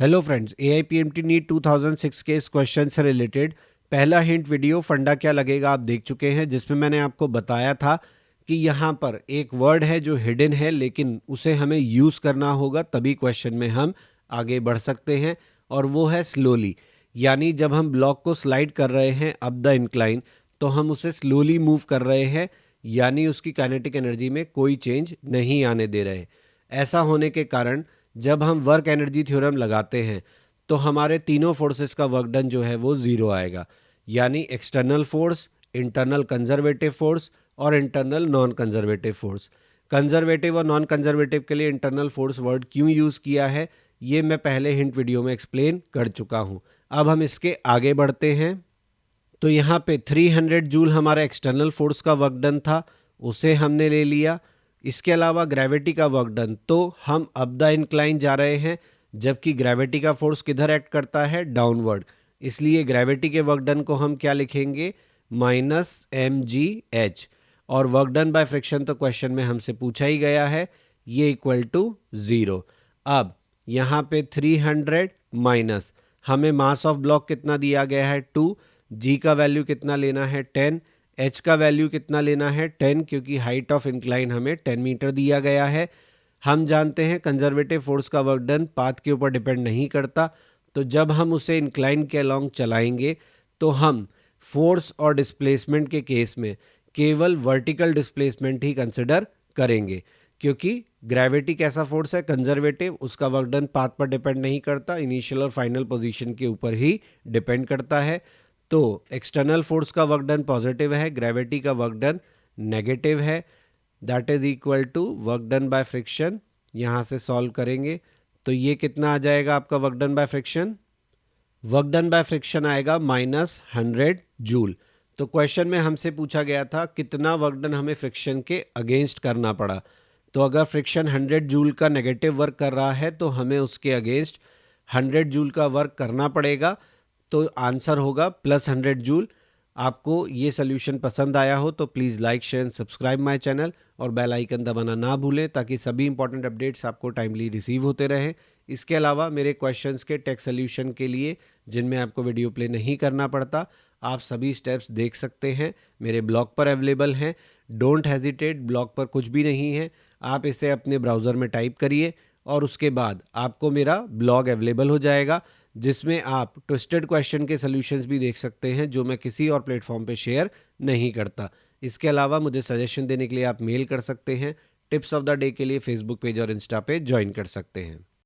Hello friends, AIPMT NEET 2006 के इस question से रिलेटेड पहला हिंट वीडियो फंडा क्या लगेगा आप देख चुके हैं, जिसमें मैंने आपको बताया था कि यहाँ पर एक वर्ड है जो हिडन है लेकिन उसे हमें यूज़ करना होगा, तभी क्वेश्चन में हम आगे बढ़ सकते हैं। और वो है स्लोली, यानी जब हम ब्लॉक को स्लाइड कर रहे हैं अप द इंक्लाइन तो हम उसे स्लोली मूव कर रहे हैं, यानी उसकी काइनेटिक एनर्जी में कोई चेंज नहीं आने दे रहे। ऐसा होने के कारण जब हम वर्क एनर्जी थ्योरम लगाते हैं तो हमारे तीनों फोर्सेस का वर्क डन जो है वो ज़ीरो आएगा, यानी external force, internal conservative force और internal non conservative force. Conservative और नॉन कंजर्वेटिव के लिए इंटरनल फोर्स वर्ड क्यों यूज़ किया है ये मैं पहले हिंट वीडियो में एक्सप्लेन कर चुका हूँ। अब हम इसके आगे बढ़ते हैं। तो यहाँ पे 300 जूल हमारा एक्सटर्नल फोर्स का वर्क डन था, उसे हमने ले लिया। इसके अलावा ग्रेविटी का वर्क डन, तो हम अप द इंक्लाइन जा रहे हैं, जबकि ग्रेविटी का फोर्स किधर एक्ट करता है, डाउनवर्ड। इसलिए ग्रेविटी के वर्क डन को हम क्या लिखेंगे, -mgh। और वर्क डन बाय फ्रिक्शन तो क्वेश्चन में हमसे पूछा ही गया है, ये इक्वल टू 0। अब यहाँ पे 300 माइनस हमें मास ऑफ ब्लॉक कितना दिया गया है 2, जी का वैल्यू कितना लेना है 10, एच का वैल्यू कितना लेना है 10, क्योंकि हाइट ऑफ इंक्लाइन हमें 10 मीटर दिया गया है। हम जानते हैं कंजर्वेटिव फोर्स का वर्क डन पाथ के ऊपर डिपेंड नहीं करता, तो जब हम उसे इंक्लाइन के अलोंग चलाएंगे तो हम फोर्स और डिस्प्लेसमेंट के केस में केवल वर्टिकल डिस्प्लेसमेंट ही कंसिडर करेंगे, क्योंकि ग्रेविटी कैसा फोर्स है, कंजर्वेटिव, उसका वर्क डन पाथ पर डिपेंड नहीं करता, इनिशियल और फाइनल पोजीशन के ऊपर ही डिपेंड करता है। तो एक्सटर्नल फोर्स का वर्क डन पॉजिटिव है, ग्रेविटी का वर्क डन नेगेटिव है, that is equal to work done by friction. यहाँ से सॉल्व करेंगे तो ये कितना आ जाएगा आपका work done by friction, work done by friction आएगा -100 जूल। तो क्वेश्चन में हमसे पूछा गया था कितना वर्क डन हमें फ्रिक्शन के अगेंस्ट करना पड़ा। तो अगर फ्रिक्शन 100 जूल का नेगेटिव वर्क कर रहा है तो हमें उसके अगेंस्ट 100 जूल का वर्क करना पड़ेगा, तो आंसर होगा +100 जूल। आपको ये सोल्यूशन पसंद आया हो तो please like share and subscribe my channel और बेल आइकन दबाना ना भूलें, ताकि सभी इंपॉर्टेंट अपडेट्स आपको टाइमली रिसीव होते रहें। इसके अलावा मेरे क्वेश्चंस के टेक्स्ट सोल्यूशन के लिए, जिनमें आपको वीडियो प्ले नहीं करना पड़ता, आप सभी स्टेप्स देख सकते हैं, मेरे ब्लॉग पर अवेलेबल हैं। डोंट हेजिटेट, ब्लॉग पर कुछ भी नहीं है, आप इसे अपने ब्राउज़र में टाइप करिए और उसके बाद आपको मेरा ब्लॉग अवेलेबल हो जाएगा, जिसमें आप ट्विस्टेड क्वेश्चन के सॉल्यूशंस भी देख सकते हैं, जो मैं किसी और प्लेटफॉर्म पे शेयर नहीं करता। इसके अलावा मुझे सजेशन देने के लिए आप मेल कर सकते हैं। टिप्स ऑफ द डे के लिए फेसबुक पेज और इंस्टा पे ज्वाइन कर सकते हैं।